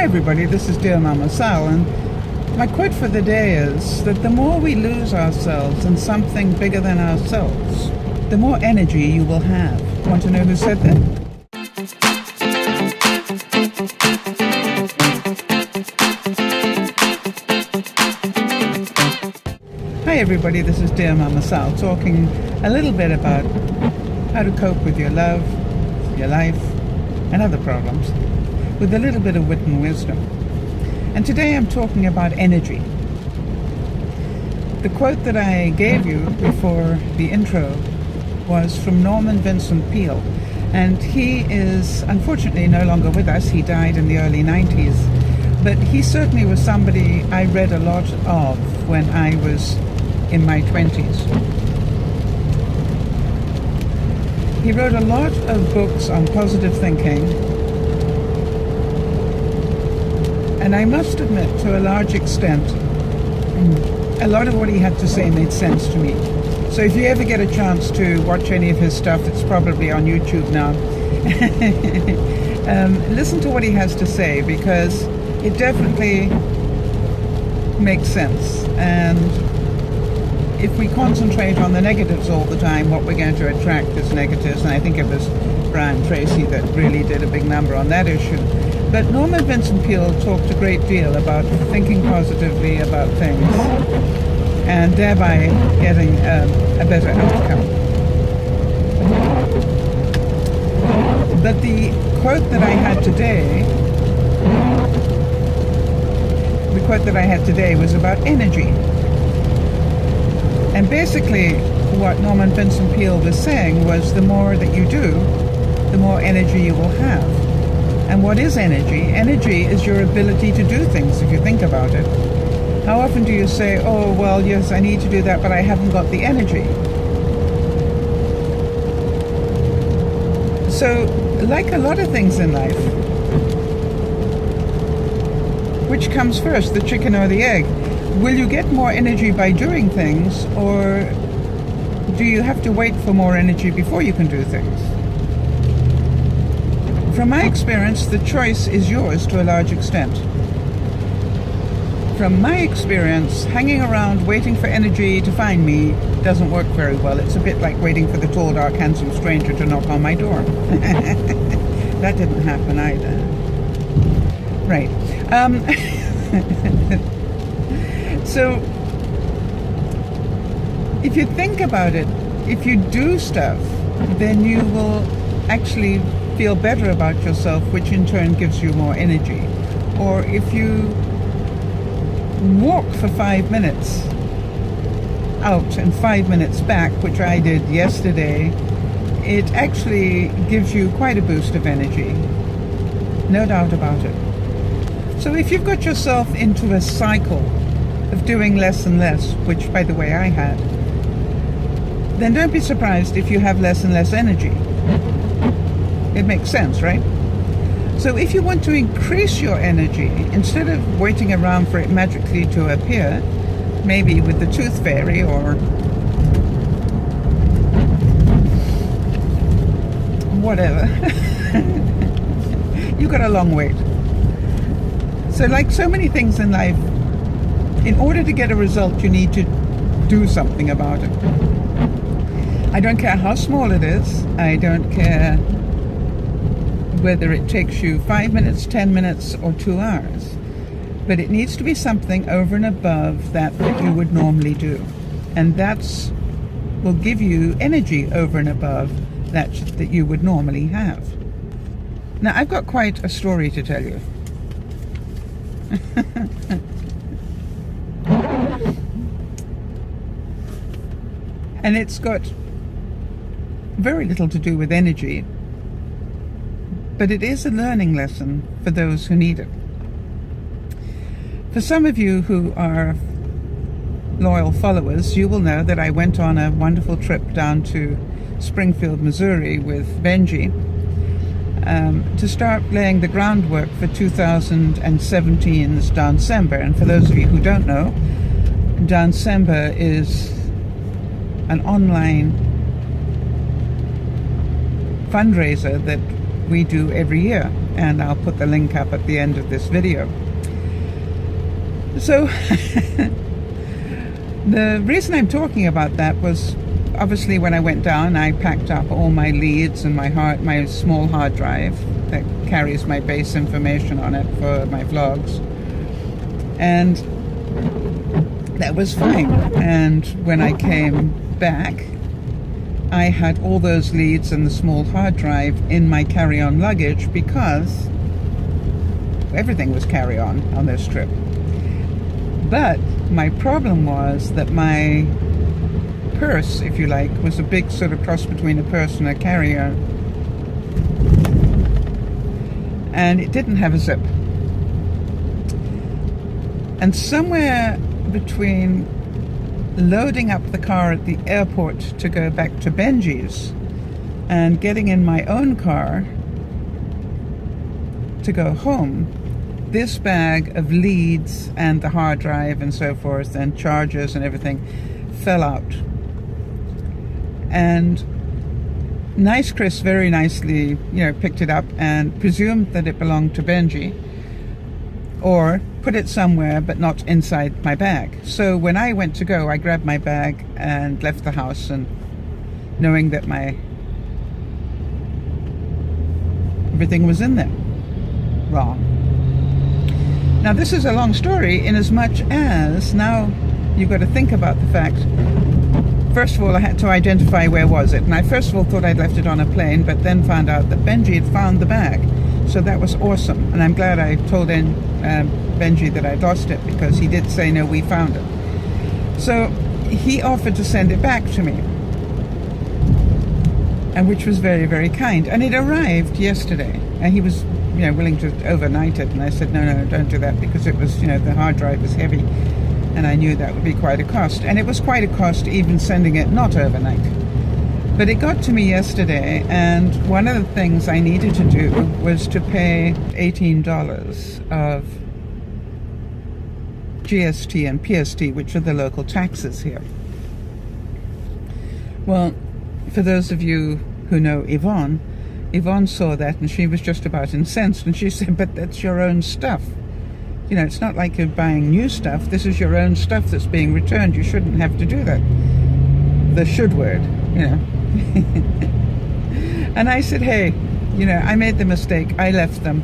Hi everybody, this is Dear Mama Sal, and my quote for the day is that the more we lose ourselves in something bigger than ourselves, the more energy you will have. Want to know who said that? Hi everybody, this is Dear Mama Sal, talking a little bit about how to cope with your love, your life, and other problems with a little bit of wit and wisdom. And today I'm talking about energy. The quote that I gave you before the intro was from Norman Vincent Peale, and he is unfortunately no longer with us. He died in the early 90s, but he certainly was somebody I read a lot of when I was in my 20s. He wrote a lot of books on positive thinking, and I must admit, to a large extent, a lot of what he had to say made sense to me. So if you ever get a chance to watch any of his stuff, it's probably on YouTube now. Listen to what he has to say, because it definitely makes sense. And if we concentrate on the negatives all the time, what we're going to attract is negatives. And I think it was Brian Tracy that really did a big number on that issue. But Norman Vincent Peale talked a great deal about thinking positively about things and thereby getting a better outcome. But the quote that I had today was about energy. And basically what Norman Vincent Peale was saying was the more that you do, the more energy you will have. And what is energy? Energy is your ability to do things, if you think about it. How often do you say, oh, well, yes, I need to do that, but I haven't got the energy? So, like a lot of things in life, which comes first, the chicken or the egg? Will you get more energy by doing things, or do you have to wait for more energy before you can do things? From my experience, the choice is yours to a large extent. From my experience, hanging around waiting for energy to find me doesn't work very well. It's a bit like waiting for the tall, dark, handsome stranger to knock on my door. That didn't happen either. Right. So, if you think about it, if you do stuff, then you will actually feel better about yourself, which in turn gives you more energy. Or if you walk for 5 minutes out and 5 minutes back, which I did yesterday, it actually gives you quite a boost of energy. No doubt about it. So if you've got yourself into a cycle of doing less and less, which by the way I had, then don't be surprised if you have less and less energy. It makes sense, right? So if you want to increase your energy, instead of waiting around for it magically to appear, maybe with the tooth fairy or whatever, you've got a long wait. So like so many things in life, in order to get a result, you need to do something about it. I don't care how small it is. I don't care whether it takes you 5 minutes, 10 minutes, or 2 hours. But it needs to be something over and above that you would normally do. And that's will give you energy over and above that you would normally have. Now, I've got quite a story to tell you. And it's got very little to do with energy, but it is a learning lesson for those who need it. For some of you who are loyal followers, you will know that I went on a wonderful trip down to Springfield, Missouri with Benji to start laying the groundwork for 2017's Dancember. And for those of you who don't know, Dancember is an online fundraiser that we do every year. and I'll put the link up at the end of this video. So the reason I'm talking about that was obviously when I went down, I packed up all my leads and my small hard drive that carries my base information on it for my vlogs, and that was fine. And when I came back, I had all those leads and the small hard drive in my carry-on luggage because everything was carry-on this trip. But my problem was that my purse, if you like, was a big sort of cross between a purse and a carry-on, and it didn't have a zip. And somewhere between loading up the car at the airport to go back to Benji's and getting in my own car to go home, this bag of leads and the hard drive and so forth and chargers and everything fell out. And Nice Chris very nicely, picked it up and presumed that it belonged to Benji, or put it somewhere but not inside my bag. So when I went to go, I grabbed my bag and left the house, and knowing that everything was in there. Wrong. Now this is a long story in as much as now you've got to think about the fact, first of all, I had to identify where was it. And I first of all thought I'd left it on a plane, but then found out that Benji had found the bag. So that was awesome. And I'm glad I told Benji that I'd lost it, because he did say, no, we found it. So he offered to send it back to me, and which was very, very kind. And it arrived yesterday, and he was willing to overnight it. And I said, no, don't do that, because it was, the hard drive was heavy. And I knew that would be quite a cost. And it was quite a cost even sending it not overnight. But it got to me yesterday, and one of the things I needed to do was to pay $18 of GST and PST, which are the local taxes here. Well, for those of you who know Yvonne saw that and she was just about incensed, and she said, but that's your own stuff. It's not like you're buying new stuff. This is your own stuff that's being returned. You shouldn't have to do that. The should word, And I said, hey, I made the mistake. I left them.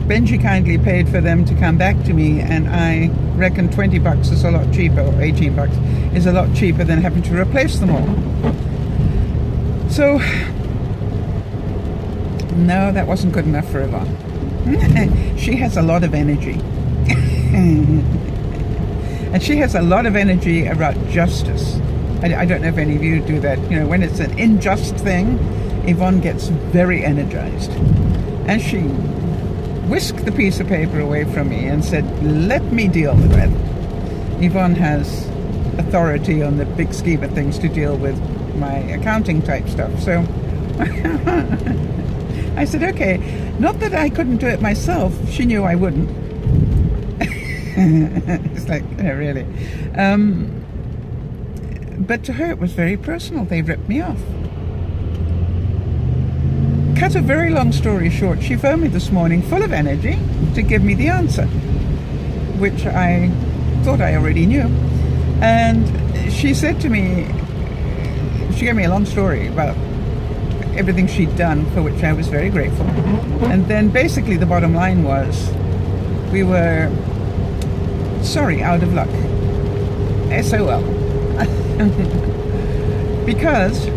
Benji kindly paid for them to come back to me, and I reckon $20 is a lot cheaper, or $18 is a lot cheaper than having to replace them all. So, no, that wasn't good enough for Yvonne. She has a lot of energy. And she has a lot of energy about justice. I don't know if any of you do that. When it's an unjust thing, Yvonne gets very energized. And she whisked the piece of paper away from me and said, let me deal with it. Yvonne has authority on the big scheme of things to deal with my accounting type stuff. So I said, okay. Not that I couldn't do it myself. She knew I wouldn't. It's like, really. But to her it was very personal. They ripped me off. Cut a very long story short, she phoned me this morning full of energy to give me the answer, which I thought I already knew. And she said to me, she gave me a long story about everything she'd done, for which I was very grateful. And then basically the bottom line was, we were out of luck. SOL. Because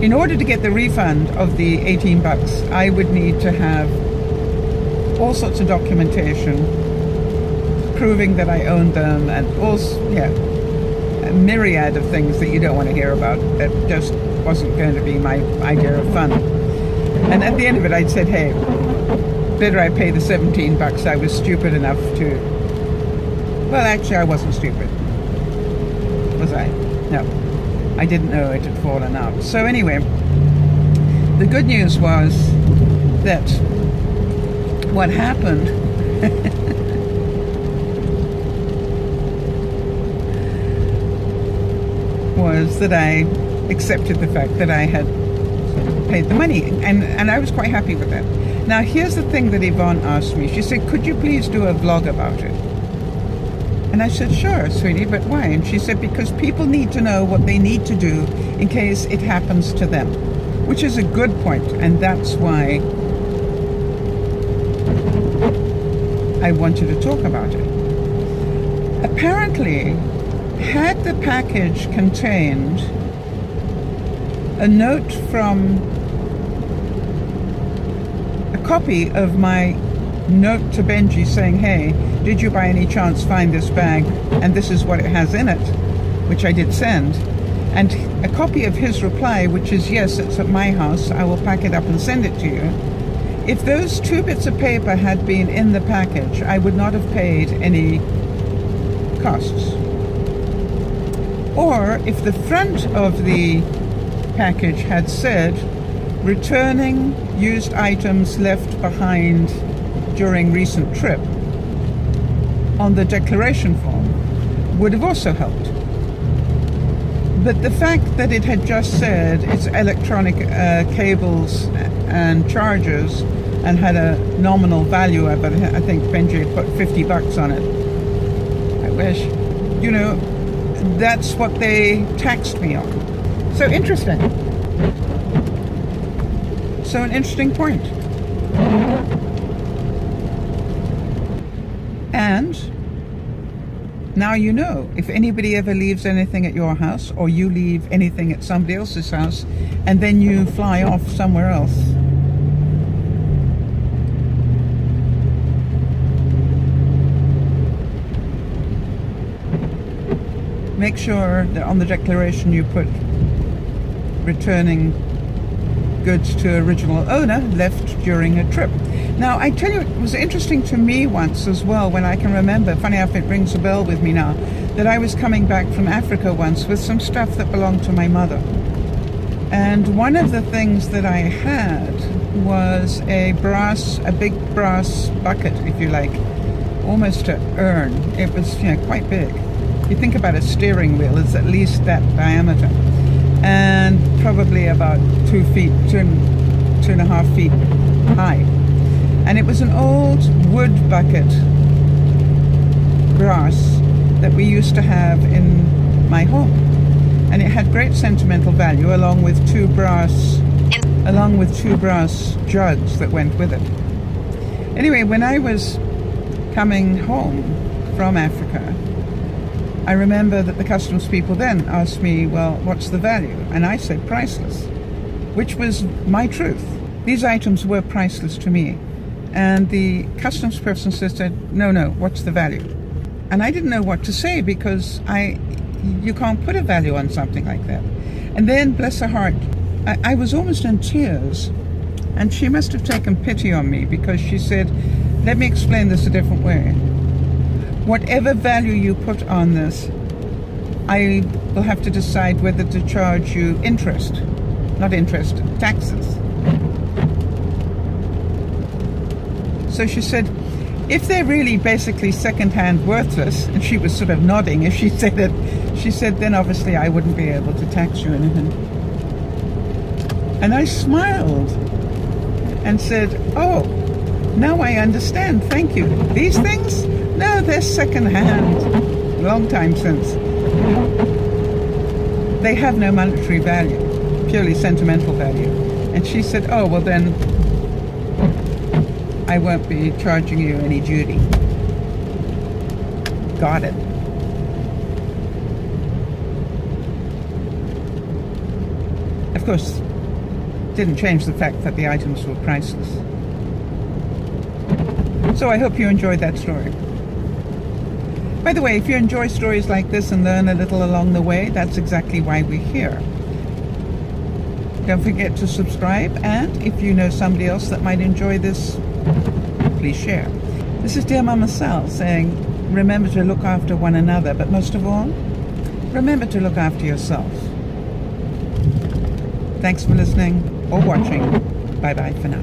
in order to get the refund of the $18, I would need to have all sorts of documentation proving that I owned them, and also, a myriad of things that you don't want to hear about, that just wasn't going to be my idea of fun. And at the end of it, I'd said, hey, better I pay the $17. I was stupid enough to... Well, actually, I wasn't stupid. Was I? No. I didn't know it had fallen out. So anyway, the good news was that what happened was that I accepted the fact that I had paid the money, and I was quite happy with that. Now here's the thing that Yvonne asked me. She said, could you please do a vlog about it? And I said, sure, sweetie, but why? And she said, because people need to know what they need to do in case it happens to them, which is a good point, and that's why I wanted to talk about it. Apparently, had the package contained a note from a copy of my note to Benji saying, hey, did you by any chance find this bag and this is what it has in it, which I did send, and a copy of his reply, which is, yes, it's at my house, I will pack it up and send it to you. If those 2 bits of paper had been in the package, I would not have paid any costs. Or if the front of the package had said, returning used items left behind during recent trip, on the declaration form, would have also helped. But the fact that it had just said it's electronic cables and chargers and had a nominal value of it, I think Benji had put $50 on it. I wish. You know, that's what they taxed me on. So interesting. So an interesting point. And now you know, if anybody ever leaves anything at your house, or you leave anything at somebody else's house, and then you fly off somewhere else, make sure that on the declaration you put returning goods to original owner left during a trip. Now, I tell you, it was interesting to me once as well, when I can remember, funny enough, it rings a bell with me now, that I was coming back from Africa once with some stuff that belonged to my mother. And one of the things that I had was a big brass bucket, if you like, almost an urn. It was, quite big. You think about a steering wheel, it's at least that diameter. And probably about 2 feet, 2.5 feet high. And it was an old wood bucket, brass, that we used to have in my home. And it had great sentimental value, along with two brass jugs that went with it. Anyway, when I was coming home from Africa, I remember that the customs people then asked me, well, what's the value? And I said priceless, which was my truth. These items were priceless to me. And the customs person said, no, what's the value? And I didn't know what to say, because you can't put a value on something like that. And then, bless her heart, I was almost in tears. And she must have taken pity on me, because she said, let me explain this a different way. Whatever value you put on this, I will have to decide whether to charge you taxes. So she said, if they're really basically second-hand worthless, and she was sort of nodding if she said it, she said, then obviously I wouldn't be able to tax you anything. And I smiled and said, oh, now I understand, thank you. These things? No, they're second-hand, long time since. They have no monetary value, purely sentimental value. And she said, oh, well then, I won't be charging you any duty. Got it. Of course, didn't change the fact that the items were priceless. So I hope you enjoyed that story. By the way, if you enjoy stories like this and learn a little along the way, that's exactly why we're here. Don't forget to subscribe, and if you know somebody else that might enjoy this, please share. This is Dear Mama Sal saying, remember to look after one another, but most of all, remember to look after yourself. Thanks for listening or watching. Bye-bye for now.